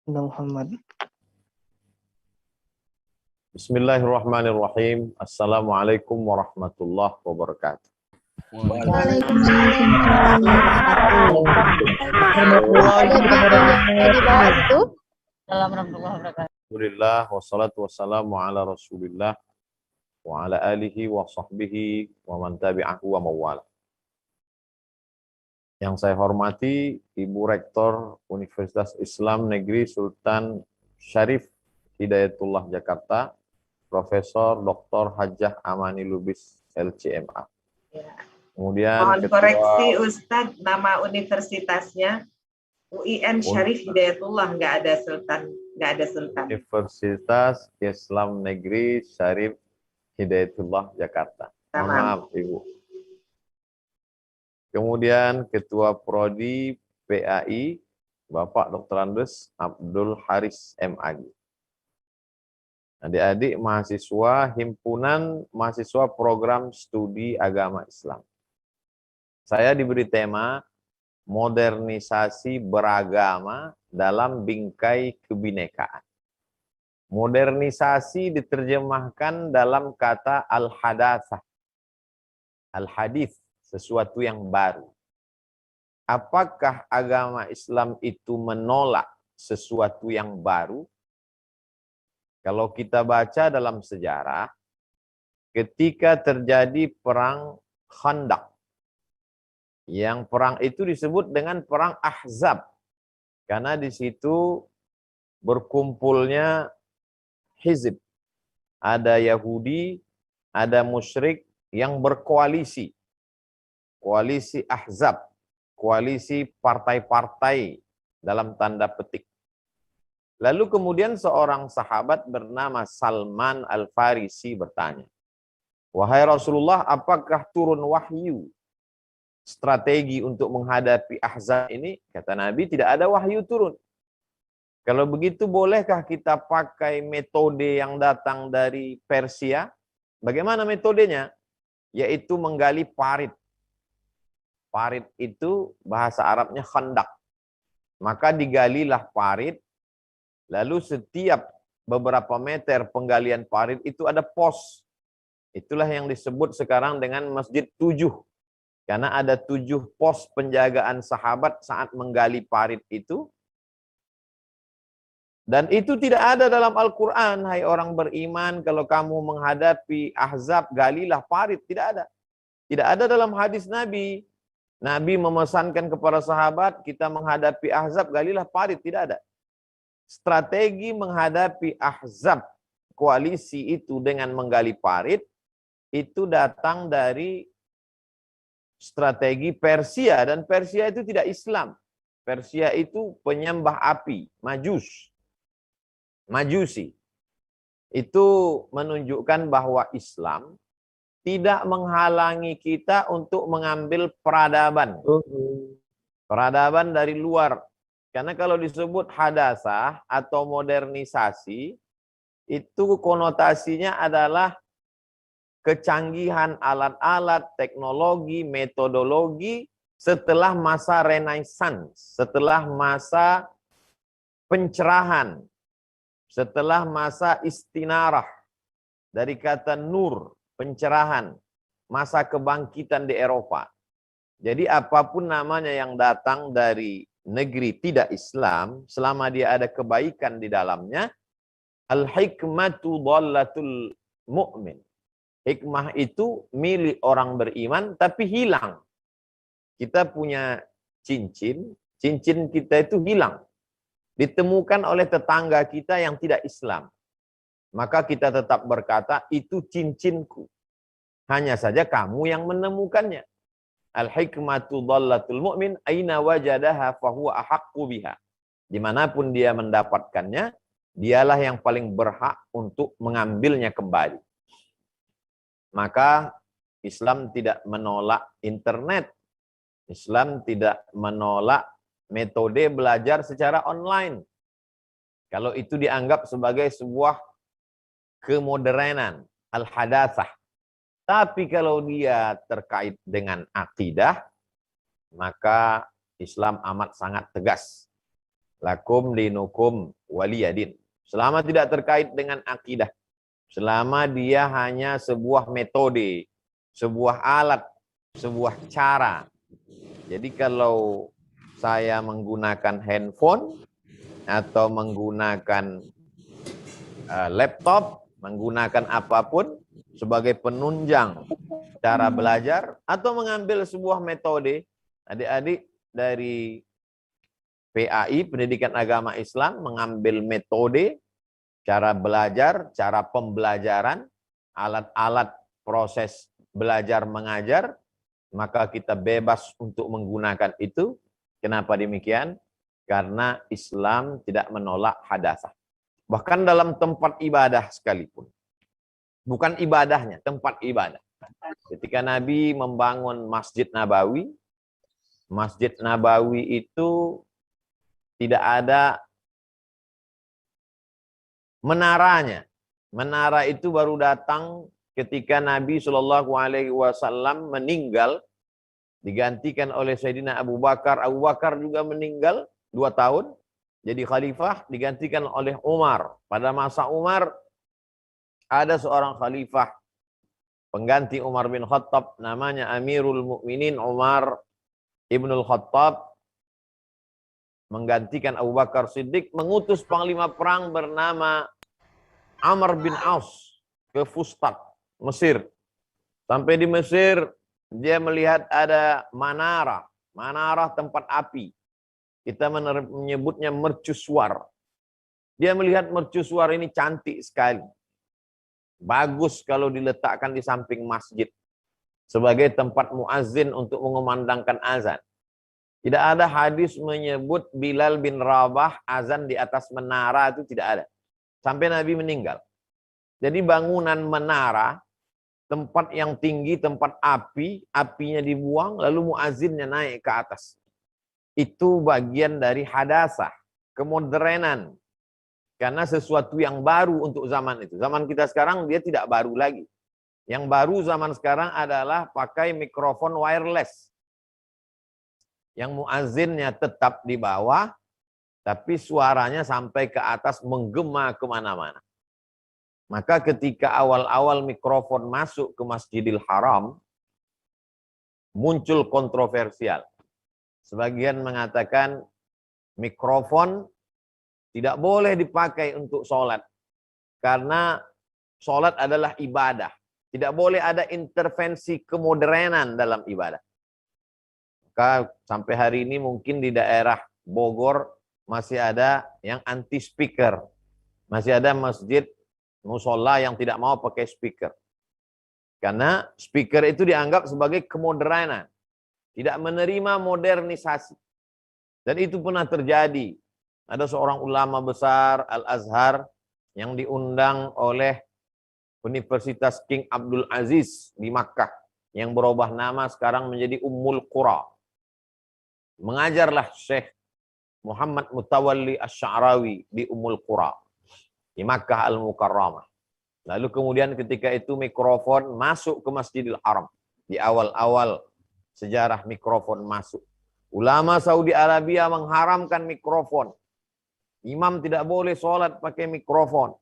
Muhammad. Bismillahirrahmanirrahim. Assalamualaikum warahmatullahi wabarakatuh. Waalaikumsalam warahmatullahi wabarakatuh. Ada di bawah situ. Assalamualaikum warahmatullahi wabarakatuh. Alhamdulillah wassalatu wassalamu ala Rasulillah wa ala alihi wa sahbihi wa man tabi'ahu wa mawala. Yang saya hormati Ibu Rektor Universitas Islam Negeri Sultan Syarif Hidayatullah Jakarta, Profesor Dr. Hajjah Amani Lubis LCMA. Ya. Kemudian Mohon koreksi Ustadz, nama universitasnya UIN Syarif Hidayatullah, nggak ada Sultan. Universitas Islam Negeri Syarif Hidayatullah Jakarta. Mohon maaf Ibu. Kemudian Ketua Prodi PAI Bapak Dr. Andes Abdul Haris MAG. Adik-adik mahasiswa Himpunan Mahasiswa Program Studi Agama Islam. Saya diberi tema modernisasi beragama dalam bingkai kebinekaan. Modernisasi diterjemahkan dalam kata al-hadatsah. Al-hadits, sesuatu yang baru. Apakah agama Islam itu menolak sesuatu yang baru? Kalau kita baca dalam sejarah, ketika terjadi perang Khandaq, yang perang itu disebut dengan perang Ahzab, karena di situ berkumpulnya hizib, ada Yahudi, ada musyrik yang berkoalisi. Koalisi Ahzab, koalisi partai-partai dalam tanda petik. Lalu kemudian seorang sahabat bernama Salman Al-Farisi bertanya, "Wahai Rasulullah, apakah turun wahyu strategi untuk menghadapi Ahzab ini?" Kata Nabi, tidak ada wahyu turun. Kalau begitu bolehkah kita pakai metode yang datang dari Persia? Bagaimana metodenya? Yaitu menggali parit. Parit itu bahasa Arabnya khandak. Maka digalilah parit, lalu setiap beberapa meter penggalian parit itu ada pos. Itulah yang disebut sekarang dengan Masjid 7. Karena ada 7 pos penjagaan sahabat saat menggali parit itu. Dan itu tidak ada dalam Al-Quran. Hai orang beriman, kalau kamu menghadapi Ahzab, galilah parit. Tidak ada. Tidak ada dalam hadis Nabi. Nabi memesankan kepada sahabat, kita menghadapi Ahzab, galilah parit. Tidak ada. Strategi menghadapi Ahzab, koalisi itu dengan menggali parit, itu datang dari strategi Persia. Dan Persia itu tidak Islam. Persia itu penyembah api, Majusi. Itu menunjukkan bahwa Islam tidak menghalangi kita untuk mengambil peradaban. Peradaban dari luar. Karena kalau disebut hadasah atau modernisasi, itu konotasinya adalah kecanggihan alat-alat, teknologi, metodologi setelah masa Renaissance, setelah masa pencerahan, setelah masa istinarah, dari kata nur, pencerahan, masa kebangkitan di Eropa. Jadi apapun namanya yang datang dari negeri tidak Islam, selama dia ada kebaikan di dalamnya, al-hikmatu dhallatul mu'min. Hikmah itu milik orang beriman, tapi hilang. Kita punya cincin kita itu hilang. Ditemukan oleh tetangga kita yang tidak Islam. Maka kita tetap berkata, itu cincinku. Hanya saja kamu yang menemukannya. Al-hikmatu dhallatul mu'min, aina wajadaha fahuwa ahaqqu biha. Dimanapun dia mendapatkannya, dialah yang paling berhak untuk mengambilnya kembali. Maka Islam tidak menolak internet. Islam tidak menolak metode belajar secara online. Kalau itu dianggap sebagai sebuah kemodernan, al-hadatsah. Tapi kalau dia terkait dengan akidah, maka Islam amat sangat tegas. Lakum dinukum waliyadin. Selama tidak terkait dengan akidah. Selama dia hanya sebuah metode, sebuah alat, sebuah cara. Jadi kalau saya menggunakan handphone atau menggunakan laptop, menggunakan apapun sebagai penunjang cara belajar atau mengambil sebuah metode, adik-adik dari PAI, Pendidikan Agama Islam, mengambil metode cara belajar, cara pembelajaran, alat-alat proses belajar mengajar, maka kita bebas untuk menggunakan itu. Kenapa demikian? Karena Islam tidak menolak hadasah. Bahkan dalam tempat ibadah sekalipun. Bukan ibadahnya, tempat ibadah. Ketika Nabi membangun Masjid Nabawi itu tidak ada menaranya. Menara itu baru datang ketika Nabi SAW meninggal, digantikan oleh Sayyidina Abu Bakar. Abu Bakar juga meninggal 2 tahun. Jadi khalifah digantikan oleh Umar. Pada masa Umar ada seorang khalifah pengganti Umar bin Khattab, namanya Amirul Mukminin Umar Ibnul Khattab, menggantikan Abu Bakar Siddiq, mengutus panglima perang bernama Amr bin Aus ke Fustat, Mesir. Sampai di Mesir, dia melihat ada manara tempat api. Kita menyebutnya mercusuar. Dia melihat mercusuar ini cantik sekali. Bagus kalau diletakkan di samping masjid. Sebagai tempat muazzin untuk mengumandangkan azan. Tidak ada hadis menyebut Bilal bin Rabah azan di atas menara, itu tidak ada. Sampai Nabi meninggal. Jadi bangunan menara, tempat yang tinggi, tempat api, apinya dibuang, lalu muazzinnya naik ke atas. Itu bagian dari hadasah, kemodernan. Karena sesuatu yang baru untuk zaman itu. Zaman kita sekarang dia tidak baru lagi. Yang baru zaman sekarang adalah pakai mikrofon wireless. Yang muazzinnya tetap di bawah, tapi suaranya sampai ke atas menggema kemana-mana. Maka ketika awal-awal mikrofon masuk ke Masjidil Haram, muncul kontroversial. Sebagian mengatakan mikrofon tidak boleh dipakai untuk sholat. Karena sholat adalah ibadah. Tidak boleh ada intervensi kemodernan dalam ibadah. Maka sampai hari ini mungkin di daerah Bogor masih ada yang anti speaker. Masih ada masjid musola yang tidak mau pakai speaker. Karena speaker itu dianggap sebagai kemodernan. Tidak menerima modernisasi. Dan itu pernah terjadi. Ada seorang ulama besar Al-Azhar yang diundang oleh Universitas King Abdul Aziz di Makkah. Yang berubah nama sekarang menjadi Ummul Qura. Mengajarlah Syekh Muhammad Mutawalli Asy-Sya'rawi di Ummul Qura. Di Makkah Al-Mukarramah. Lalu kemudian ketika itu mikrofon masuk ke Masjidil Haram. Di awal-awal sejarah mikrofon masuk. Ulama Saudi Arabia mengharamkan mikrofon. Imam tidak boleh sholat pakai mikrofon.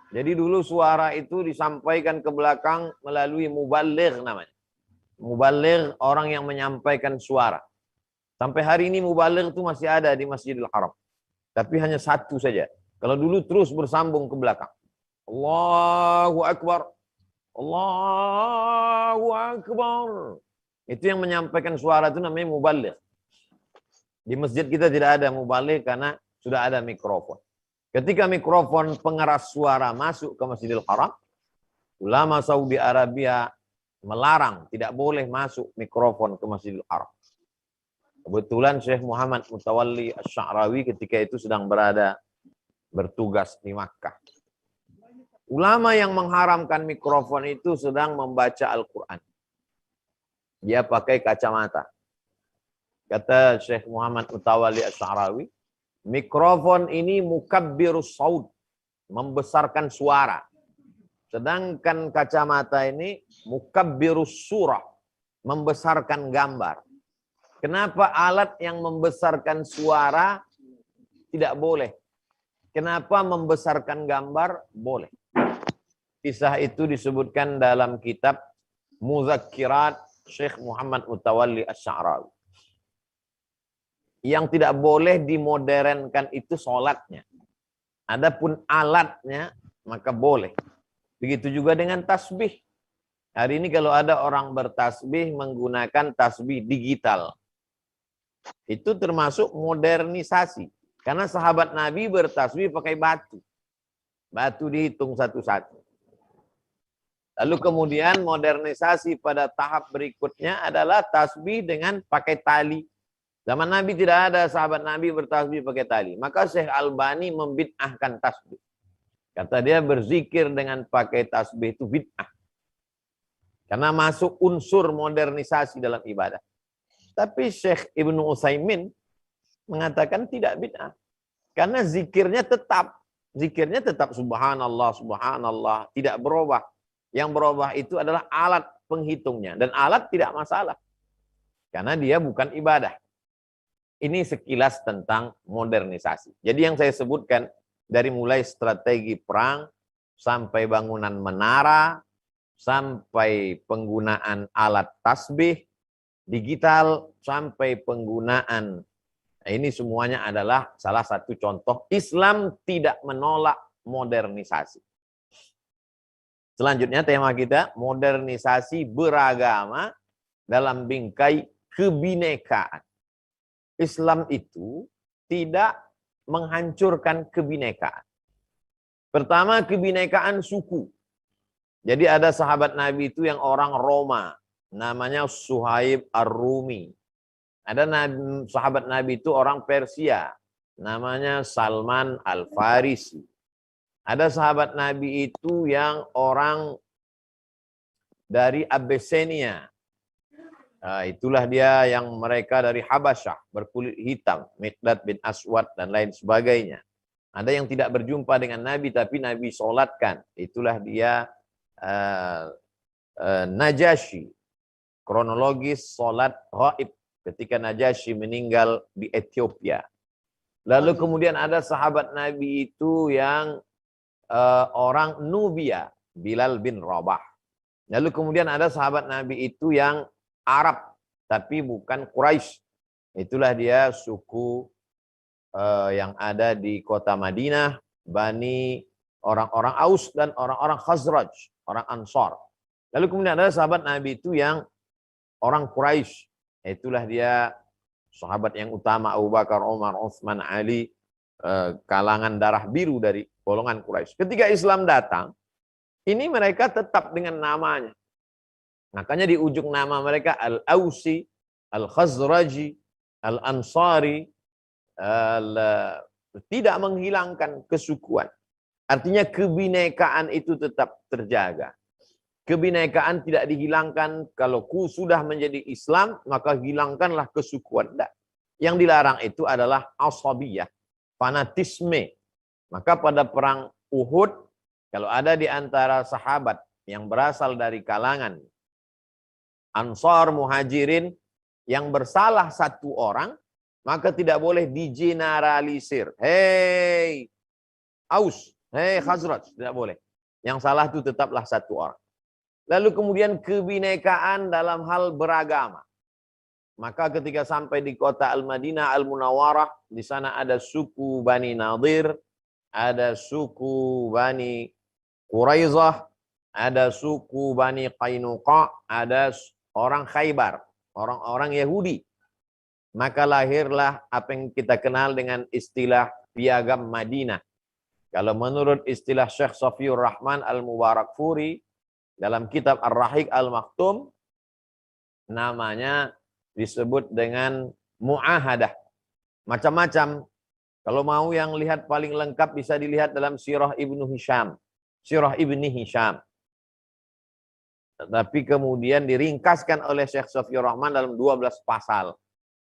Jadi dulu suara itu disampaikan ke belakang melalui muballigh namanya. Muballigh, orang yang menyampaikan suara. Sampai hari ini muballigh itu masih ada di Masjidil Haram. Tapi hanya satu saja. Kalau dulu terus bersambung ke belakang. Allahu Akbar. Allahu Akbar. Itu yang menyampaikan suara itu namanya muballigh. Di masjid kita tidak ada muballigh karena sudah ada mikrofon. Ketika mikrofon pengeras suara masuk ke Masjidil Haram, ulama Saudi Arabia melarang, tidak boleh masuk mikrofon ke Masjidil Haram. Kebetulan Syekh Muhammad Mutawalli Asy-Sya'rawi ketika itu sedang bertugas di Makkah. Ulama yang mengharamkan mikrofon itu sedang membaca Al-Quran. Dia pakai kacamata. Kata Syekh Muhammad Mutawalli Asy-Sya'rawi, mikrofon ini mukabbirus saud, membesarkan suara. Sedangkan kacamata ini mukabbirus surah, membesarkan gambar. Kenapa alat yang membesarkan suara Tidak boleh. Kenapa membesarkan gambar? Boleh. Kisah itu disebutkan dalam kitab Muzakkirat Syekh Muhammad Mutawalli Asy-Sya'rawi. Yang tidak boleh dimodernkan itu sholatnya. Adapun alatnya, maka boleh. Begitu juga dengan tasbih. Hari ini kalau ada orang bertasbih menggunakan tasbih digital. Itu termasuk modernisasi. Karena sahabat Nabi bertasbih pakai batu. Batu dihitung satu-satu. Lalu kemudian modernisasi pada tahap berikutnya adalah tasbih dengan pakai tali. Zaman Nabi tidak ada sahabat Nabi bertasbih pakai tali. Maka Syekh Albani membid'ahkan tasbih. Kata dia berzikir dengan pakai tasbih itu bid'ah. Karena masuk unsur modernisasi dalam ibadah. Tapi Syekh Ibnu Utsaimin mengatakan tidak bid'ah. Karena zikirnya tetap subhanallah, subhanallah, tidak berubah. Yang berubah itu adalah alat penghitungnya. Dan alat tidak masalah. Karena dia bukan ibadah. Ini sekilas tentang modernisasi. Jadi yang saya sebutkan, dari mulai strategi perang, sampai bangunan menara, sampai penggunaan alat tasbih, digital, sampai penggunaan. Nah, ini semuanya adalah salah satu contoh Islam tidak menolak modernisasi. Selanjutnya tema kita, modernisasi beragama dalam bingkai kebinekaan. Islam itu tidak menghancurkan kebinekaan. Pertama, kebinekaan suku. Jadi ada sahabat Nabi itu yang orang Roma, namanya Suhaib Ar-Rumi. Ada sahabat Nabi itu orang Persia, namanya Salman Al-Farisi. Ada sahabat Nabi itu yang orang dari Abyssinia. Nah, itulah dia yang mereka dari Habasyah, berkulit hitam, Miqdad bin Aswad dan lain sebagainya. Ada yang tidak berjumpa dengan Nabi tapi Nabi sholatkan. Itulah dia Najasyi. Kronologis sholat ghaib ketika Najasyi meninggal di Ethiopia. Lalu kemudian ada sahabat Nabi itu yang orang Nubia, Bilal bin Rabah. Lalu kemudian ada sahabat Nabi itu yang Arab, tapi bukan Quraisy. Itulah dia suku yang ada di kota Madinah, Bani orang-orang Aus dan orang-orang Khazraj, orang Ansar. Lalu kemudian ada sahabat Nabi itu yang orang Quraisy. Itulah dia sahabat yang utama Abu Bakar, Umar, Utsman, Ali, kalangan darah biru dari golongan Quraisy. Ketika Islam datang, ini mereka tetap dengan namanya. Makanya di ujung nama mereka Al-Ausi, Al-Khazraji, Al-Ansari, tidak menghilangkan kesukuan. Artinya kebinekaan itu tetap terjaga. Kebinekaan tidak dihilangkan. Kalau sudah menjadi Islam, maka hilangkanlah kesukuan. Tidak. Yang dilarang itu adalah asabiyah, fanatisme. Maka pada perang Uhud, kalau ada di antara sahabat yang berasal dari kalangan Ansar, Muhajirin, yang bersalah satu orang, maka tidak boleh digeneralisir. Hei Aus, hei Khazraj, tidak boleh. Yang salah itu tetaplah satu orang. Lalu kemudian kebinekaan dalam hal beragama. Maka ketika sampai di kota Al-Madinah Al-Munawwarah, di sana ada suku Bani Nadir, ada suku Bani Quraizah, ada suku Bani Qainuqa, ada orang Khaybar, orang-orang Yahudi. Maka lahirlah apa yang kita kenal dengan istilah piagam Madinah. Kalau menurut istilah Syekh Safiur Rahman Al-Mubarakfuri dalam kitab Ar-Rahiq Al-Maktum, namanya disebut dengan mu'ahadah. Macam-macam. Kalau mau yang lihat paling lengkap bisa dilihat dalam Sirah Ibnu Hisham. Sirah Ibni Hisham. Tapi kemudian diringkaskan oleh Syekh Safiur Rahman dalam 12 pasal.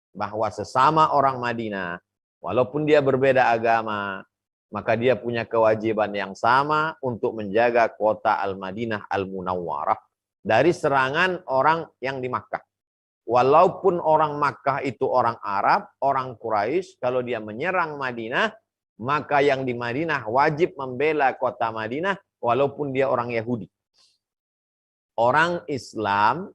Bahwa sesama orang Madinah, walaupun dia berbeda agama, maka dia punya kewajiban yang sama untuk menjaga kota Al-Madinah Al-Munawwarah dari serangan orang yang di Makkah. Walaupun orang Makkah itu orang Arab, orang Quraisy, kalau dia menyerang Madinah, maka yang di Madinah wajib membela kota Madinah walaupun dia orang Yahudi. Orang Islam,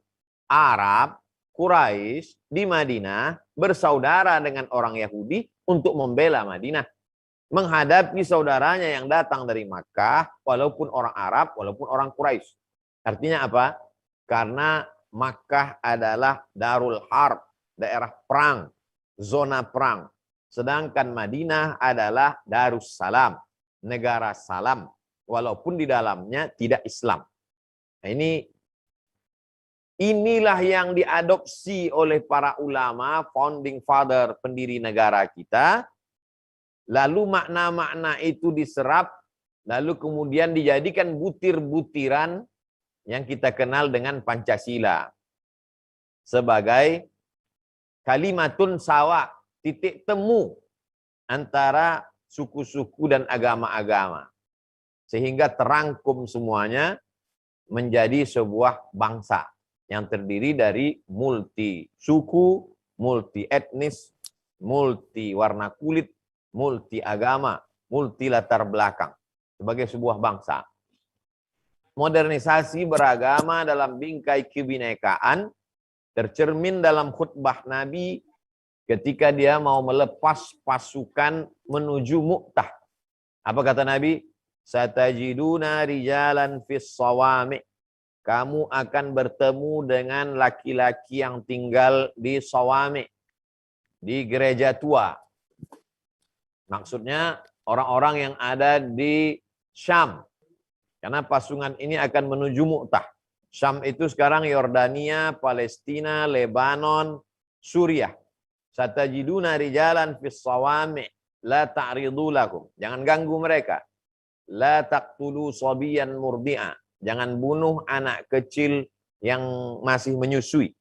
Arab, Quraisy di Madinah bersaudara dengan orang Yahudi untuk membela Madinah. Menghadapi saudaranya yang datang dari Makkah, walaupun orang Arab, walaupun orang Quraisy. Artinya apa? Karena Makkah adalah Darul Harb, daerah perang, zona perang. Sedangkan Madinah adalah Darussalam, negara salam, walaupun di dalamnya tidak Islam. Nah, inilah yang diadopsi oleh para ulama, founding father, pendiri negara kita. Lalu makna-makna itu diserap, lalu kemudian dijadikan butir-butiran yang kita kenal dengan Pancasila sebagai kalimatun sawa, titik temu antara suku-suku dan agama-agama, sehingga terangkum semuanya menjadi sebuah bangsa yang terdiri dari multi suku, multi etnis, multi warna kulit, multi agama, multi latar belakang sebagai sebuah bangsa. Modernisasi beragama dalam bingkai kebinekaan tercermin dalam khutbah Nabi ketika dia mau melepas pasukan menuju Mu'tah. Apa kata Nabi? Satajiduna rijalan fis sawami. Kamu akan bertemu dengan laki-laki yang tinggal di sawami, di gereja tua. Maksudnya orang-orang yang ada di Syam. Karena pasungan ini akan menuju Mu'tah. Syam itu sekarang Yordania, Palestina, Lebanon, Suriah. Satajiduna rijalan fis sawami la ta'ridu lakum. Jangan ganggu mereka. La taqtulu sabiyan murdi'a. Jangan bunuh anak kecil yang masih menyusui.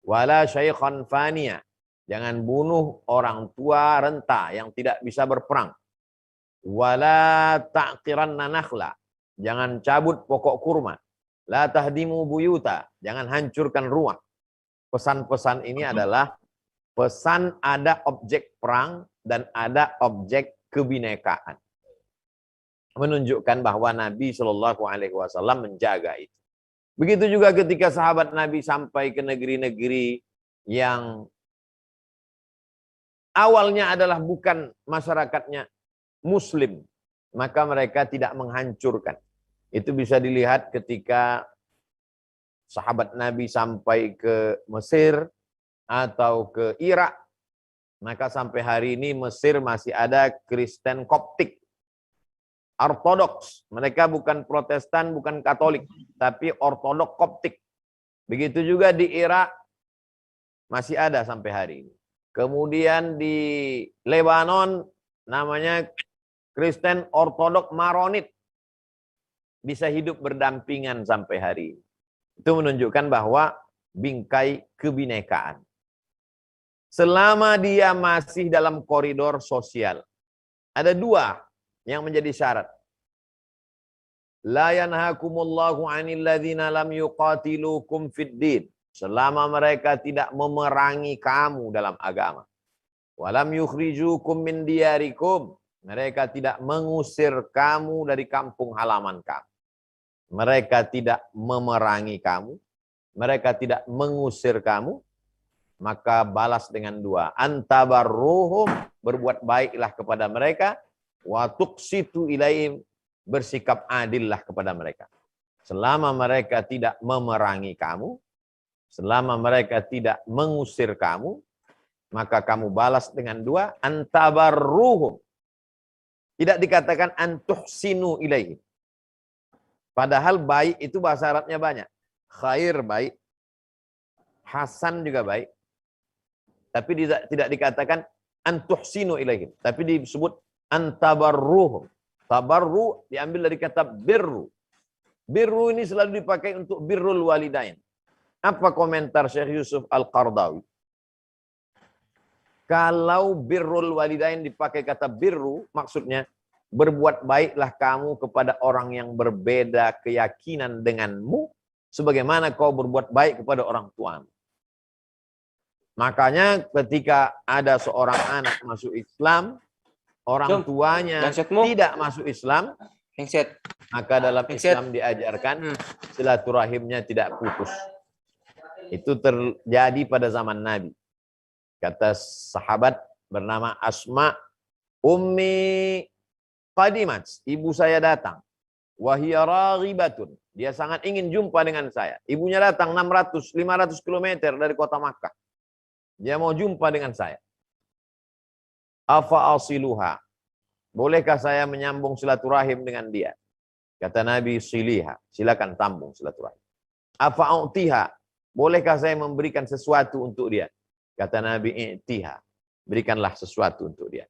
Wala syaikhan faniya. Jangan bunuh orang tua renta yang tidak bisa berperang. Wala ta'qiranna nakhla. Jangan cabut pokok kurma. La tahdimu buyuta. Jangan hancurkan rumah. Pesan-pesan ini adalah pesan ada objek perang dan ada objek kebinekaan. Menunjukkan bahwa Nabi Shallallahu Alaihi Wasallam menjaga itu. Begitu juga ketika sahabat Nabi sampai ke negeri-negeri yang awalnya adalah bukan masyarakatnya Muslim, maka mereka tidak menghancurkan. Itu bisa dilihat ketika sahabat Nabi sampai ke Mesir atau ke Irak, maka sampai hari ini Mesir masih ada Kristen Koptik, Ortodoks. Mereka bukan Protestan, bukan Katolik, tapi Ortodok Koptik. Begitu juga di Irak masih ada sampai hari ini. Kemudian di Lebanon namanya Kristen Ortodok Maronit. Bisa hidup berdampingan sampai hari ini. Itu menunjukkan bahwa bingkai kebinekaan. Selama dia masih dalam koridor sosial. Ada dua yang menjadi syarat. La yanhakumullahu 'anil ladzina lam yuqatilukum fid din. Selama mereka tidak memerangi kamu dalam agama. Walam yukhrijukum min diyarikum. Mereka tidak mengusir kamu dari kampung halaman kamu. Mereka tidak memerangi kamu. Mereka tidak mengusir kamu. Maka balas dengan dua. Antabarruhum, berbuat baiklah kepada mereka. Wa tuqsitu ilaihim, bersikap adillah kepada mereka. Selama mereka tidak memerangi kamu, selama mereka tidak mengusir kamu, maka kamu balas dengan dua. Antabarruhum. Tidak dikatakan antuhsinu ilaihim. Padahal baik itu bahasa Arabnya banyak. Khair baik. Hasan juga baik. Tapi tidak dikatakan antuhsinu ilaihim. Tapi disebut antabarruhum. Tabarru diambil dari kata birru. Birru ini selalu dipakai untuk birrul walidain. Apa komentar Syekh Yusuf Al-Qardawi? Kalau birrul walidain dipakai kata birru, maksudnya berbuat baiklah kamu kepada orang yang berbeda keyakinan denganmu, sebagaimana kau berbuat baik kepada orang tuamu. Makanya ketika ada seorang anak masuk Islam, orang tuanya tidak masuk Islam, maka dalam Islam diajarkan silaturahimnya tidak putus. Itu terjadi pada zaman Nabi. Kata sahabat bernama Asma, Ummi qadimat, ibu saya datang. Wahia raghibatun, dia sangat ingin jumpa dengan saya. Ibunya datang 500 km dari kota Makkah. Dia mau jumpa dengan saya. Afa asiluha, bolehkah saya menyambung silaturahim dengan dia? Kata Nabi, siliha, silakan sambung silaturahim. Afa u'tiha, bolehkah saya memberikan sesuatu untuk dia? Kata Nabi, i'tiha, berikanlah sesuatu untuk dia.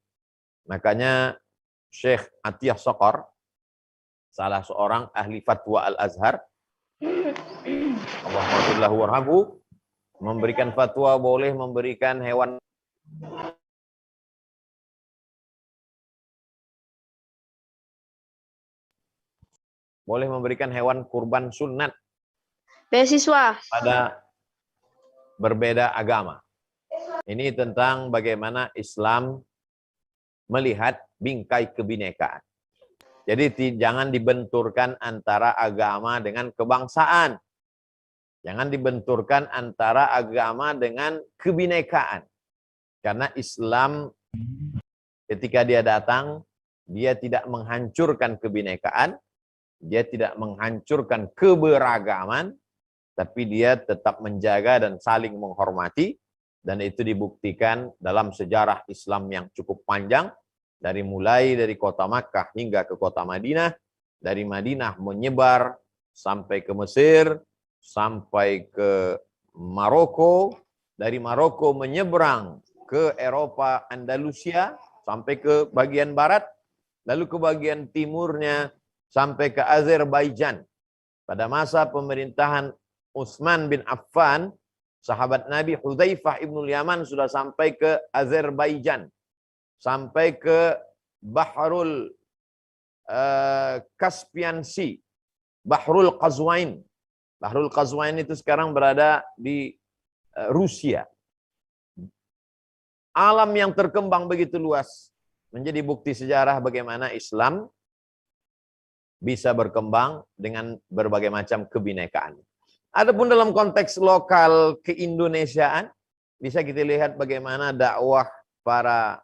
Makanya Syekh Atiyah Saqar, salah seorang ahli fatwa Al-Azhar, Allahumma warhamhu, memberikan fatwa boleh memberikan hewan kurban sunat Beasiswa. pada berbeda agama. Ini tentang bagaimana Islam melihat bingkai kebinekaan. Jadi jangan dibenturkan antara agama dengan kebangsaan. Jangan dibenturkan antara agama dengan kebinekaan. Karena Islam ketika dia datang, dia tidak menghancurkan kebinekaan, dia tidak menghancurkan keberagaman, tapi dia tetap menjaga dan saling menghormati. Dan itu dibuktikan dalam sejarah Islam yang cukup panjang, mulai dari kota Makkah hingga ke kota Madinah, dari Madinah menyebar sampai ke Mesir, sampai ke Maroko, dari Maroko menyeberang ke Eropa Andalusia, sampai ke bagian barat, lalu ke bagian timurnya, sampai ke Azerbaijan. Pada masa pemerintahan Utsman bin Affan, sahabat Nabi Hudzaifah ibnul Yaman sudah sampai ke Azerbaijan, sampai ke Bahrul Caspian Sea, Bahrul Qazwain. Bahrul Qazwain itu sekarang berada di Rusia. Alam yang terkembang begitu luas menjadi bukti sejarah bagaimana Islam bisa berkembang dengan berbagai macam kebinekaan. Adapun dalam konteks lokal keindonesiaan, bisa kita lihat bagaimana dakwah para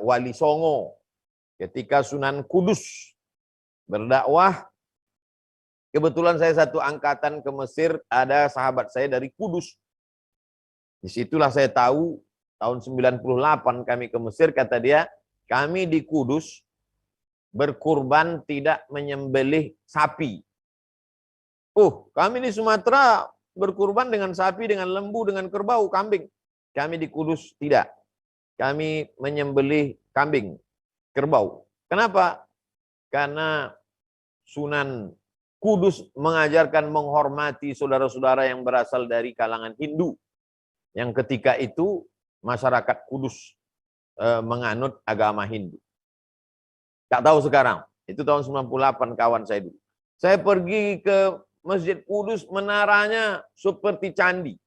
Wali Songo ketika Sunan Kudus berdakwah. Kebetulan saya satu angkatan ke Mesir, ada sahabat saya dari Kudus. Disitulah saya tahu, tahun 98 kami ke Mesir, kata dia, kami di Kudus berkurban tidak menyembelih sapi. Kami di Sumatera berkurban dengan sapi, dengan lembu, dengan kerbau, kambing. Kami di Kudus tidak. Kami menyembelih kambing, kerbau. Kenapa? Karena Sunan Kudus mengajarkan menghormati saudara-saudara yang berasal dari kalangan Hindu. Yang ketika itu masyarakat Kudus menganut agama Hindu. Tak tahu sekarang. Itu tahun 98 kawan saya dulu. Saya pergi ke Masjid Kudus, menaranya seperti candi.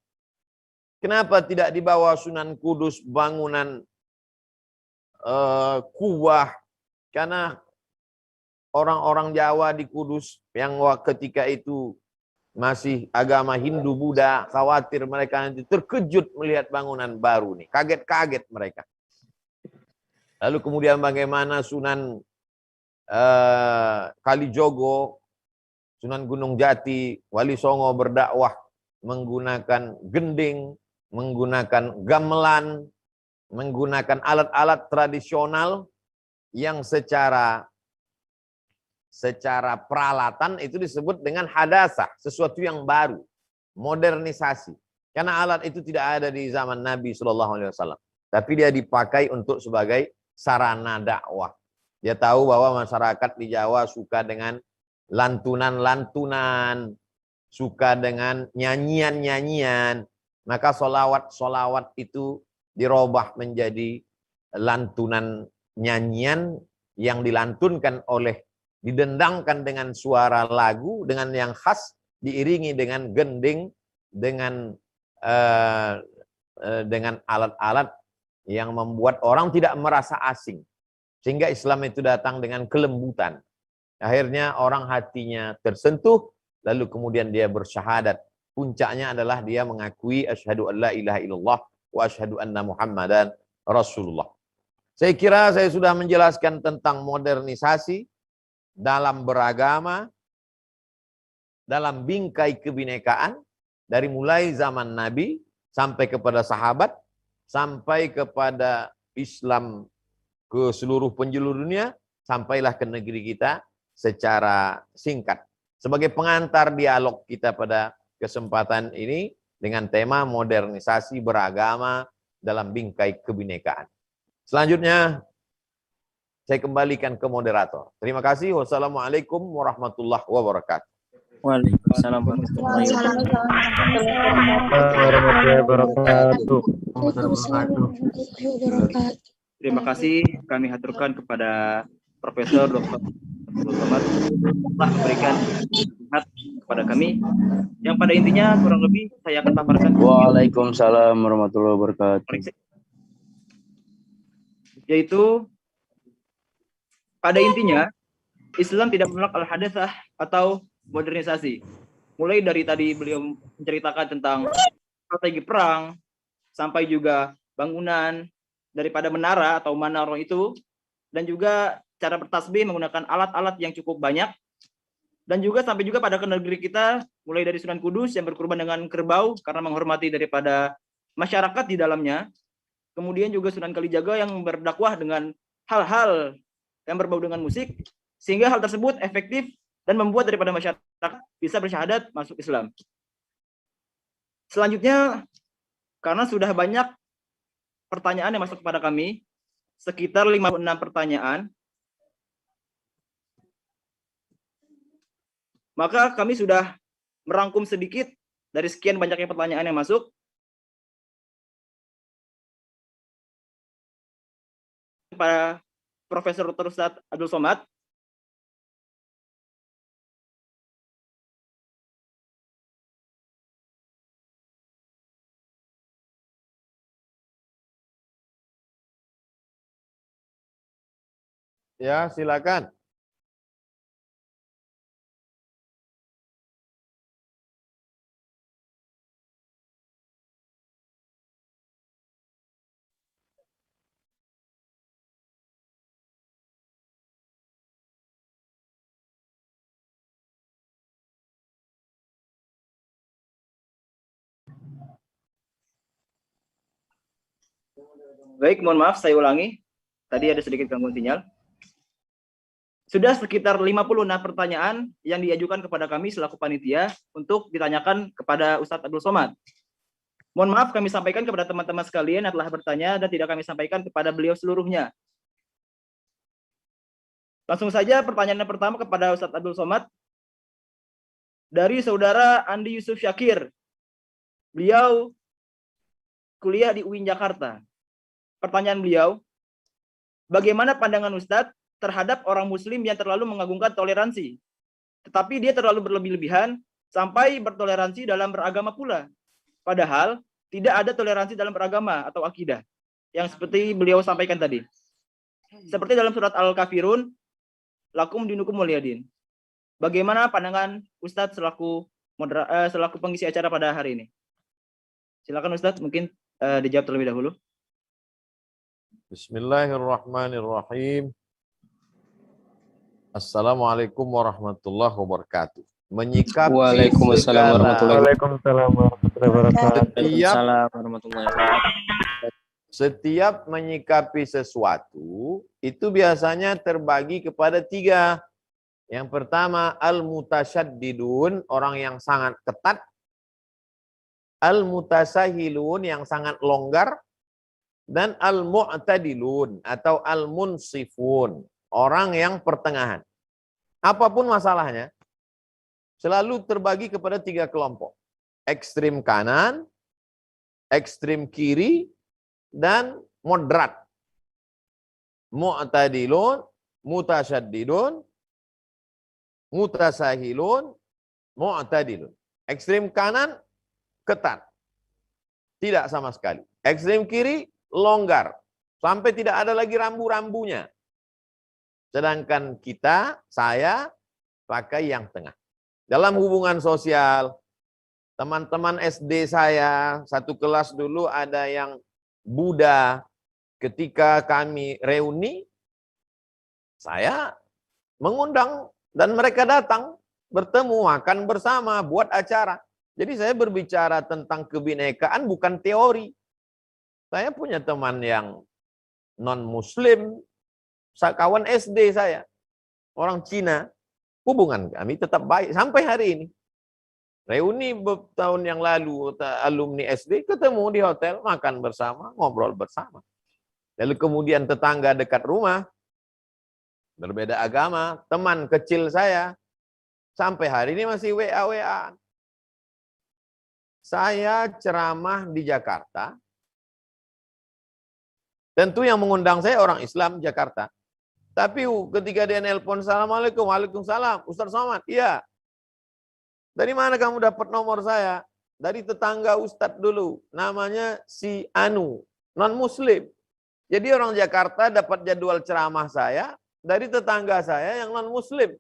Kenapa tidak dibawa Sunan Kudus bangunan kubah? Karena orang-orang Jawa di Kudus yang ketika itu masih agama Hindu Buddha, khawatir mereka nanti terkejut melihat bangunan baru nih, kaget-kaget mereka. Lalu kemudian bagaimana Sunan Kalijogo, Sunan Gunung Jati, Wali Songo berdakwah menggunakan gending, menggunakan gamelan, menggunakan alat-alat tradisional yang secara peralatan itu disebut dengan hadasah, sesuatu yang baru, modernisasi. Karena alat itu tidak ada di zaman Nabi SAW, tapi dia dipakai untuk sebagai sarana dakwah. Dia tahu bahwa masyarakat di Jawa suka dengan lantunan-lantunan, suka dengan nyanyian-nyanyian, maka solawat itu dirubah menjadi lantunan nyanyian yang dilantunkan didendangkan dengan suara lagu, dengan yang khas, diiringi dengan gending, dengan dengan alat-alat yang membuat orang tidak merasa asing. Sehingga Islam itu datang dengan kelembutan. Akhirnya orang hatinya tersentuh, lalu kemudian dia bersyahadat. Puncaknya adalah dia mengakui asyhadu an la ilaha illallah wa asyhadu anna Muhammadan Rasulullah. Saya kira saya sudah menjelaskan tentang modernisasi dalam beragama, dalam bingkai kebinekaan, dari mulai zaman Nabi sampai kepada sahabat, sampai kepada Islam ke seluruh penjuru dunia, sampailah ke negeri kita secara singkat. Sebagai pengantar dialog kita pada kesempatan ini dengan tema modernisasi beragama dalam bingkai kebinekaan. Selanjutnya saya kembalikan ke moderator. Terima kasih. Wassalamualaikum warahmatullahi wabarakatuh. Waalaikumsalam warahmatullahi wabarakatuh. Terima kasih kami haturkan kepada Profesor Dr. Abdul Somad telah memberikan nasihat kepada kami yang pada intinya kurang lebih saya akan paparkan. Waalaikumsalam warahmatullahi wabarakatuh. Yaitu pada intinya Islam tidak menolak al-hadatsah atau modernisasi. Mulai dari tadi beliau menceritakan tentang strategi perang sampai juga bangunan daripada menara atau manaro itu, dan juga cara bertasbih menggunakan alat-alat yang cukup banyak, dan juga sampai juga pada negeri kita mulai dari Sunan Kudus yang berkurban dengan kerbau karena menghormati daripada masyarakat di dalamnya. Kemudian juga Sunan Kalijaga yang berdakwah dengan hal-hal yang berbau dengan musik, sehingga hal tersebut efektif dan membuat daripada masyarakat bisa bersyahadat masuk Islam. Selanjutnya, karena sudah banyak pertanyaan yang masuk kepada kami, sekitar 56 pertanyaan, maka kami sudah merangkum sedikit dari sekian banyaknya pertanyaan yang masuk. Para Profesor Dr. Ustadz Abdul Somad. Ya, silakan. Baik, mohon maaf saya ulangi. Tadi ada sedikit gangguan sinyal. Sudah sekitar 56 pertanyaan yang diajukan kepada kami selaku panitia untuk ditanyakan kepada Ustadz Abdul Somad. Mohon maaf kami sampaikan kepada teman-teman sekalian yang telah bertanya dan tidak kami sampaikan kepada beliau seluruhnya. Langsung saja pertanyaan yang pertama kepada Ustadz Abdul Somad. Dari saudara Andi Yusuf Syakir. Beliau kuliah di UIN Jakarta. Pertanyaan beliau, bagaimana pandangan Ustadz terhadap orang muslim yang terlalu mengagungkan toleransi, tetapi dia terlalu berlebih-lebihan sampai bertoleransi dalam beragama pula, padahal tidak ada toleransi dalam beragama atau akidah, yang seperti beliau sampaikan tadi. Seperti dalam surat Al-Kafirun, lakum dinukum waliyadin. Bagaimana pandangan Ustadz selaku pengisi acara pada hari ini? Silakan Ustadz, mungkin dijawab terlebih dahulu. Bismillahirrahmanirrahim. Assalamualaikum warahmatullahi wabarakatuh. Menyikapi Waalaikumsalam warahmatullahi wabarakatuh. Setiap menyikapi sesuatu itu biasanya terbagi kepada 3. Yang pertama al-mutasyaddidun, orang yang sangat ketat. Al-mutasahilun, yang sangat longgar. Dan al-mu'tadilun atau al-munsifun, orang yang pertengahan. Apapun masalahnya, selalu terbagi kepada 3 kelompok. Ekstrim kanan, ekstrim kiri, dan moderat. Mu'tadilun, mutasyaddidun, mutasahilun, mu'tadilun. Ekstrim kanan, ketat. Tidak sama sekali. Ekstrem kiri longgar. Sampai tidak ada lagi rambu-rambunya. Sedangkan saya pakai yang tengah. Dalam hubungan sosial, teman-teman SD saya, satu kelas dulu ada yang Buddha. Ketika kami reuni, saya mengundang dan mereka datang, bertemu, makan bersama, buat acara. Jadi saya berbicara tentang kebinekaan bukan teori. Saya punya teman yang non-muslim, kawan SD saya, orang Cina. Hubungan kami tetap baik sampai hari ini. Reuni tahun yang lalu, alumni SD ketemu di hotel, makan bersama, ngobrol bersama. Lalu kemudian tetangga dekat rumah, berbeda agama, teman kecil saya, sampai hari ini masih WA-WA. Saya ceramah di Jakarta. Tentu yang mengundang saya orang Islam Jakarta. Tapi ketika dia nelpon, Assalamualaikum, Waalaikumsalam, Ustaz Somad, iya. Dari mana kamu dapat nomor saya? Dari tetangga Ustadz dulu, namanya si Anu, non-muslim. Jadi orang Jakarta dapat jadwal ceramah saya dari tetangga saya yang non-muslim.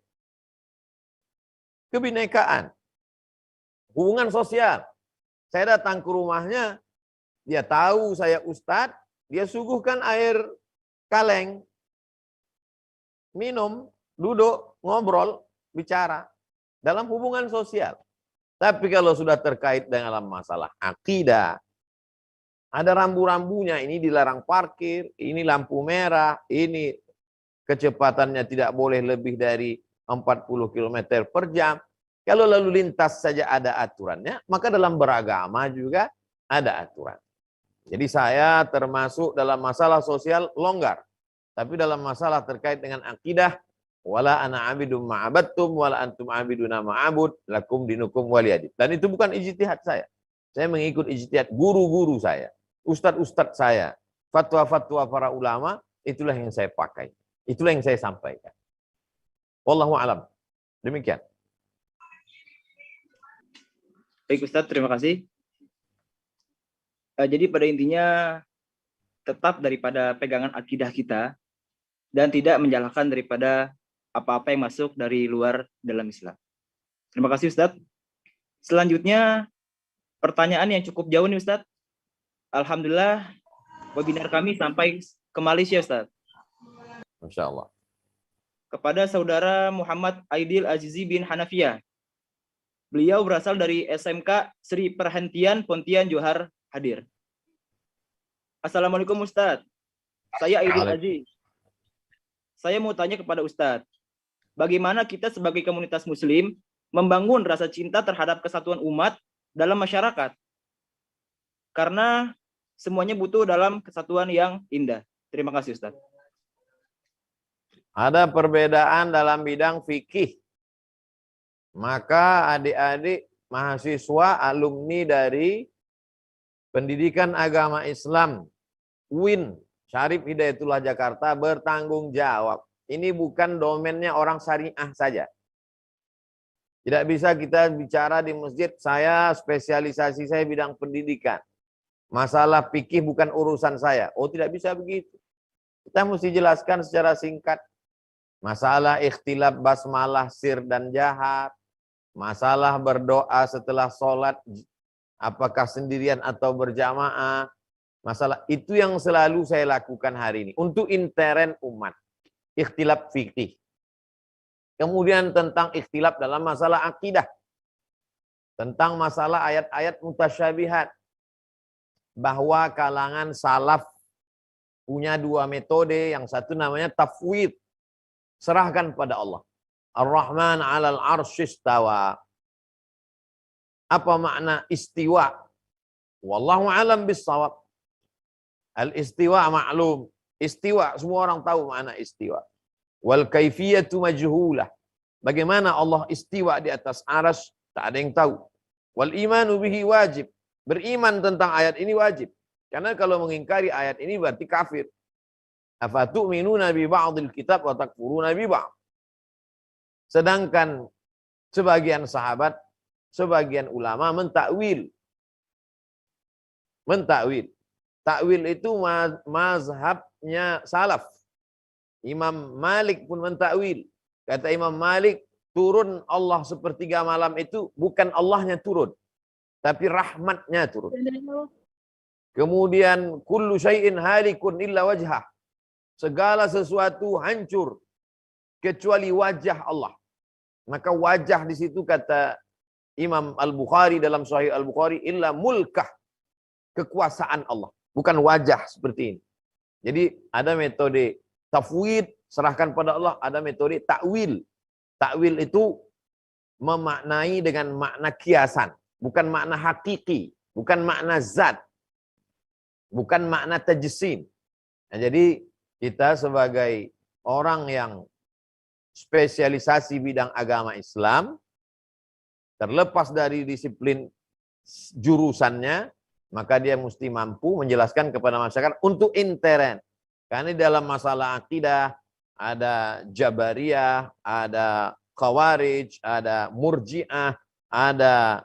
Kebinekaan, hubungan sosial. Saya datang ke rumahnya, dia tahu saya Ustadz, dia suguhkan air kaleng, minum, duduk, ngobrol, bicara dalam hubungan sosial. Tapi kalau sudah terkait dengan masalah akidah, ada rambu-rambunya, ini dilarang parkir, ini lampu merah, ini kecepatannya tidak boleh lebih dari 40 km per jam. Kalau lalu lintas saja ada aturannya, maka dalam beragama juga ada aturan. Jadi saya termasuk dalam masalah sosial longgar. Tapi dalam masalah terkait dengan akidah, wala ana abidum ma'abattum wala antum abiduna ma'abud lakum dinukum waliyadin. Dan itu bukan ijtihad saya. Saya mengikut ijtihad guru-guru saya, ustadz-ustadz saya, fatwa-fatwa para ulama, itulah yang saya pakai. Itulah yang saya sampaikan. Wallahu a'lam. Demikian. Baik Ustadz, terima kasih. Jadi pada intinya tetap daripada pegangan akidah kita dan tidak menjalahkan daripada apa-apa yang masuk dari luar dalam Islam. Terima kasih Ustadz. Selanjutnya pertanyaan yang cukup jauh nih Ustadz. Alhamdulillah webinar kami sampai ke Malaysia Ustadz. Masya Allah. Kepada saudara Muhammad Aidil Azizi bin Hanafiyah. Beliau berasal dari SMK Sri Perhentian Pontian Johar hadir. Assalamualaikum Ustadz. Saya Aidil Aziz. Saya mau tanya kepada Ustadz, bagaimana kita sebagai komunitas muslim membangun rasa cinta terhadap kesatuan umat dalam masyarakat? Karena semuanya butuh dalam kesatuan yang indah. Terima kasih Ustadz. Ada perbedaan dalam bidang fikih. Maka adik-adik mahasiswa alumni dari Pendidikan Agama Islam UIN Syarif Hidayatullah Jakarta bertanggung jawab. Ini bukan domennya orang syariah saja. Tidak bisa kita bicara di masjid, saya spesialisasi saya bidang pendidikan. Masalah fikih bukan urusan saya. Oh, tidak bisa begitu. Kita mesti jelaskan secara singkat. Masalah ikhtilaf basmalah sir dan jahat. Masalah berdoa setelah sholat, apakah sendirian atau berjamaah. Masalah itu yang selalu saya lakukan hari ini. Untuk intern umat. Ikhtilaf fikih. Kemudian tentang ikhtilaf dalam masalah akidah. Tentang masalah ayat-ayat mutasyabihat. Bahwa kalangan salaf punya dua metode. Yang satu namanya tafwid. Serahkan pada Allah. Ar-Rahman 'alal 'arsy istawa. Apa makna istiwa? Wallahu a'lam bis-shawab. Al-istiwa maklum. Istiwa, semua orang tahu makna istiwa. Wal kaifiyatu majhulah. Bagaimana Allah istiwa di atas arsy, tak ada yang tahu. Wal imanu bihi wajib. Beriman tentang ayat ini wajib. Karena kalau mengingkari ayat ini berarti kafir. Afatu'minuna bi ba'dil kitab wa takfuruna bi ba'd. Sedangkan sebagian sahabat, sebagian ulama mentakwil Mentakwil. Takwil itu mazhabnya salaf. Imam Malik pun mentakwil. Kata Imam Malik, turun Allah sepertiga malam itu bukan Allahnya turun, tapi rahmatnya turun. Kemudian kullu syai'in halikun illa wajhah. Segala sesuatu hancur kecuali wajah Allah. Maka wajah di situ kata Imam Al-Bukhari dalam Sahih Al-Bukhari, illa mulkah, kekuasaan Allah, bukan wajah seperti ini. Jadi ada metode tafwid, serahkan pada Allah, ada metode takwil. Takwil itu memaknai dengan makna kiasan, bukan makna hakiki, bukan makna zat, bukan makna tajsim. Nah, jadi kita sebagai orang yang spesialisasi bidang agama Islam, terlepas dari disiplin jurusannya, maka dia mesti mampu menjelaskan kepada masyarakat untuk intern. Karena dalam masalah akidah ada Jabariyah, ada Khawarij, ada Murji'ah, ada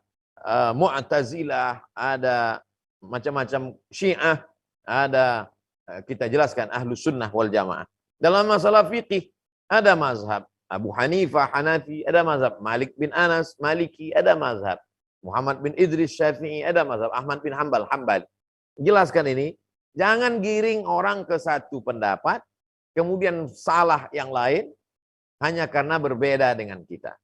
Mu'tazilah, ada macam-macam Syiah, ada kita jelaskan Ahlus Sunnah wal Jamaah. Dalam masalah fikih ada mazhab Abu Hanifah Hanafi, ada mazhab Malik bin Anas Maliki, ada mazhab Muhammad bin Idris Syafi'i, ada mazhab Ahmad bin Hanbal Hambali. Jelaskan ini, jangan giring orang ke satu pendapat, kemudian salah yang lain, hanya karena berbeda dengan kita.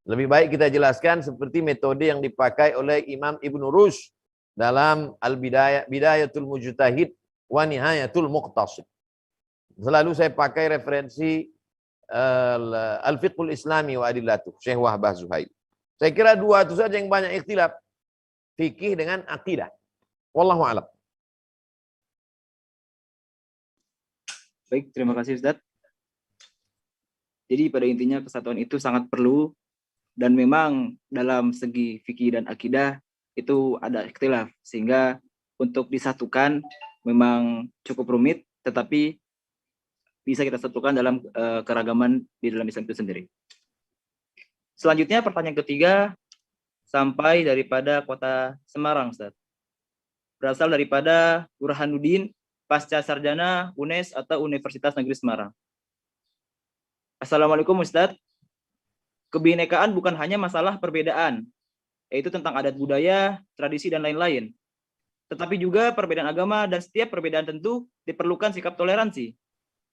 Lebih baik kita jelaskan seperti metode yang dipakai oleh Imam Ibn Rushd dalam Bidayatul Mujtahid wa Nihayatul Muqtasid. Selalu saya pakai referensi Al-Fiqhul Islami wa Adillatuh, Syekh Wahbah Zuhail. Saya kira dua itu saja yang banyak ikhtilaf. Fikih dengan akidah. Wallahu a'lam. Baik, terima kasih Ustaz. Jadi pada intinya kesatuan itu sangat perlu, dan memang dalam segi fikih dan akidah itu ada ikhtilaf, sehingga untuk disatukan memang cukup rumit, tetapi bisa kita satukan dalam keragaman di dalam Islam itu sendiri. Selanjutnya pertanyaan ketiga sampai daripada kota Semarang, Ustaz. Berasal daripada Burhanuddin, pasca sarjana UNES atau Universitas Negeri Semarang. Assalamualaikum Ustaz. Kebinekaan bukan hanya masalah perbedaan, yaitu tentang adat budaya, tradisi, dan lain-lain. Tetapi juga perbedaan agama, dan setiap perbedaan tentu diperlukan sikap toleransi.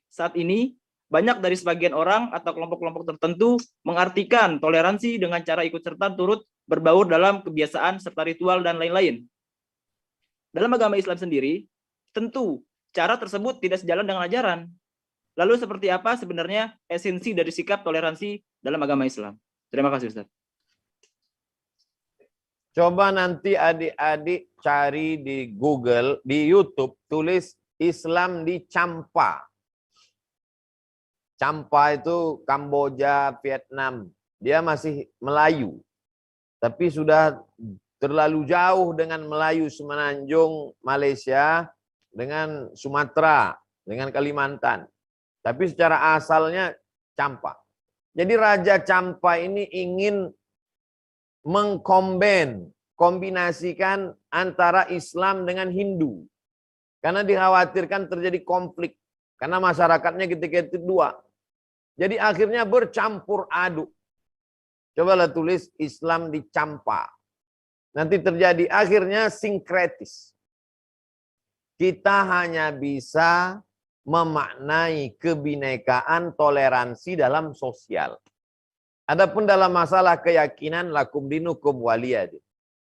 Saat ini, banyak dari sebagian orang atau kelompok-kelompok tertentu mengartikan toleransi dengan cara ikut serta turut berbaur dalam kebiasaan serta ritual dan lain-lain. Dalam agama Islam sendiri, tentu cara tersebut tidak sejalan dengan ajaran. Lalu seperti apa sebenarnya esensi dari sikap toleransi dalam agama Islam? Terima kasih Ustaz. Coba nanti adik-adik cari di Google, di YouTube, tulis Islam di Champa. Champa itu Kamboja, Vietnam. Dia masih Melayu. Tapi sudah terlalu jauh dengan Melayu Semenanjung, Malaysia, dengan Sumatera, dengan Kalimantan. Tapi secara asalnya Champa. Jadi Raja Champa ini ingin kombinasikan antara Islam dengan Hindu. Karena dikhawatirkan terjadi konflik. Karena masyarakatnya ketika itu dua. Jadi akhirnya bercampur aduk. Cobalah tulis Islam di Champa. Nanti terjadi akhirnya sinkretis. Kita hanya bisa memaknai kebinekaan toleransi dalam sosial. Adapun dalam masalah keyakinan lakum dinukum waliyadin.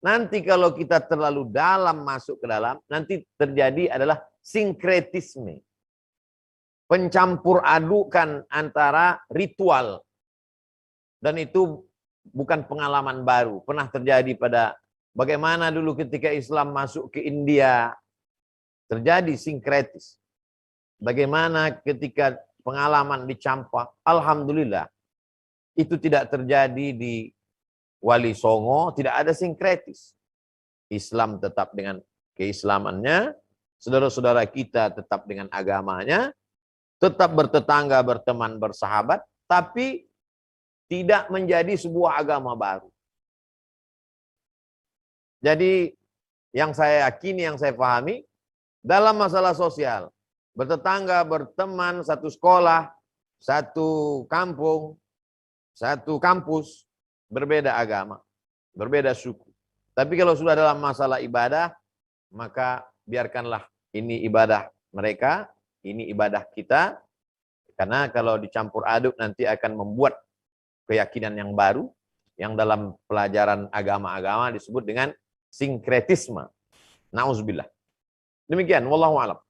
Nanti kalau kita terlalu dalam masuk ke dalam, nanti terjadi adalah sinkretisme. Pencampur adukan antara ritual. Dan itu bukan pengalaman baru. Pernah terjadi pada bagaimana dulu ketika Islam masuk ke India. Terjadi sinkretis. Bagaimana ketika pengalaman di Champa. Alhamdulillah. Itu tidak terjadi di Wali Songo. Tidak ada sinkretis. Islam tetap dengan keislamannya. Saudara-saudara kita tetap dengan agamanya. Tetap bertetangga, berteman, bersahabat, tapi tidak menjadi sebuah agama baru. Jadi yang saya yakini, yang saya pahami, dalam masalah sosial, bertetangga, berteman, satu sekolah, satu kampung, satu kampus, berbeda agama, berbeda suku. Tapi kalau sudah dalam masalah ibadah, maka biarkanlah ini ibadah mereka, ini ibadah kita. Karena kalau dicampur aduk nanti akan membuat keyakinan yang baru, yang dalam pelajaran agama-agama disebut dengan sinkretisme. Nauzubillah. Demikian, wallahu a'lam.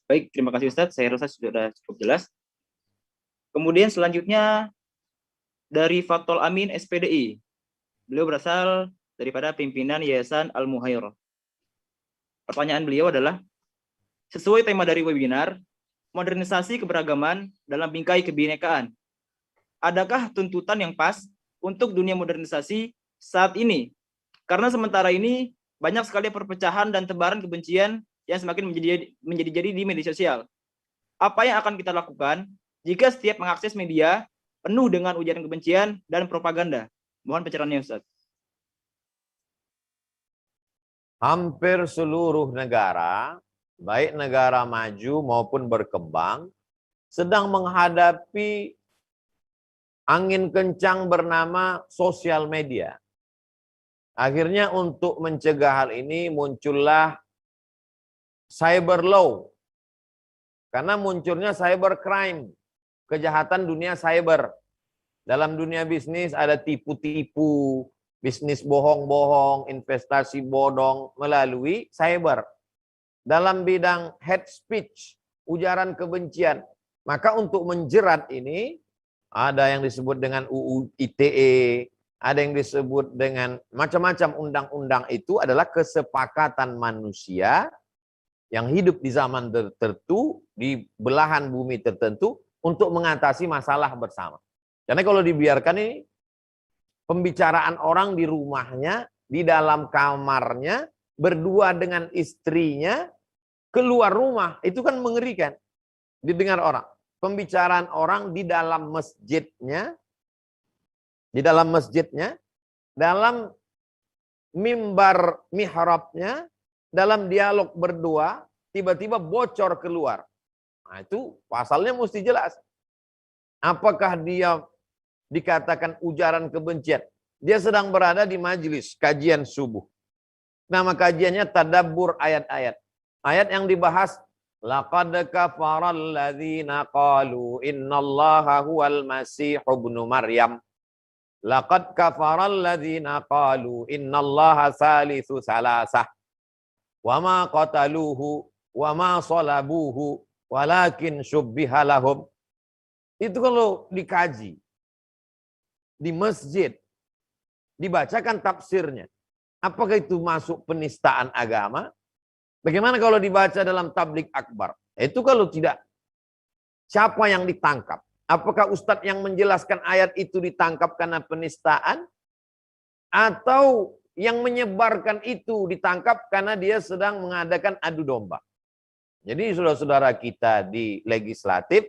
Baik, terima kasih Ustadz. Saya rasa sudah cukup jelas. Kemudian selanjutnya dari Fathul Amin SPDI. Beliau berasal daripada pimpinan Yayasan Al-Muhairah. Pertanyaan beliau adalah, sesuai tema dari webinar, modernisasi keberagaman dalam bingkai kebinekaan. Adakah tuntutan yang pas untuk dunia modernisasi saat ini? Karena sementara ini banyak sekali perpecahan dan tebaran kebencian yang semakin menjadi di media sosial. Apa yang akan kita lakukan jika setiap mengakses media penuh dengan ujaran kebencian dan propaganda? Mohon pencerahannya, Ustaz. Hampir seluruh negara, baik negara maju maupun berkembang, sedang menghadapi angin kencang bernama sosial media. Akhirnya untuk mencegah hal ini muncullah cyber law. Karena munculnya cyber crime, kejahatan dunia cyber. Dalam dunia bisnis ada tipu-tipu, bisnis bohong-bohong, investasi bodong melalui cyber. Dalam bidang hate speech, ujaran kebencian, maka untuk menjerat ini ada yang disebut dengan UU ITE, ada yang disebut dengan macam-macam undang-undang. Itu adalah kesepakatan manusia yang hidup di zaman tertentu, di belahan bumi tertentu, untuk mengatasi masalah bersama. Karena kalau dibiarkan ini, pembicaraan orang di rumahnya, di dalam kamarnya, berdua dengan istrinya, keluar rumah, itu kan mengerikan. Didengar orang. Pembicaraan orang di dalam masjidnya, dalam mimbar mihrabnya, dalam dialog berdua, tiba-tiba bocor keluar. Nah, itu pasalnya mesti jelas. Apakah dia dikatakan ujaran kebencian? Dia sedang berada di majelis kajian subuh. Nama kajiannya tadabbur ayat-ayat. Ayat yang dibahas, laqad kafaral ladzina qalu innallaha huwal masih ibnu Maryam. Laqad kafaral ladzina qalu innallaha salisu salasah. Wa ma qataluhu wa ma salabuhu walakin syubbiha lahum. Itu kalau dikaji di masjid, dibacakan tafsirnya. Apakah itu masuk penistaan agama? Bagaimana kalau dibaca dalam tablik akbar? Itu kalau tidak, siapa yang ditangkap? Apakah ustadz yang menjelaskan ayat itu ditangkap karena penistaan? Atau yang menyebarkan itu ditangkap karena dia sedang mengadakan adu domba? Jadi saudara-saudara kita di legislatif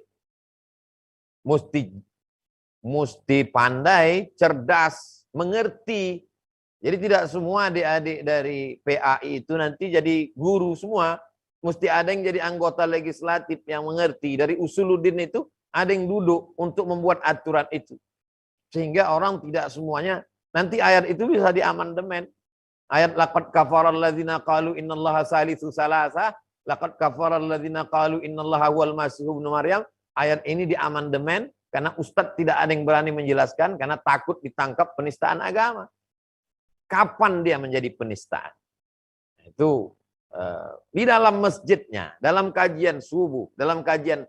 mesti pandai, cerdas, mengerti. Jadi tidak semua adik-adik dari PAI itu nanti jadi guru semua. Mesti ada yang jadi anggota legislatif yang mengerti. Dari usuluddin itu ada yang duduk untuk membuat aturan itu. Sehingga orang tidak semuanya, nanti ayat itu bisa diamandemen. Ayat laqad kafaral ladzina qalu innallaha salisu salasa, laqad kafaral ladzina qalu innallaha huwal masih ibnu Maryam. Ayat ini diamandemen karena ustadz tidak ada yang berani menjelaskan karena takut ditangkap penistaan agama. Kapan dia menjadi penistaan? Itu di dalam masjidnya, dalam kajian subuh, dalam kajian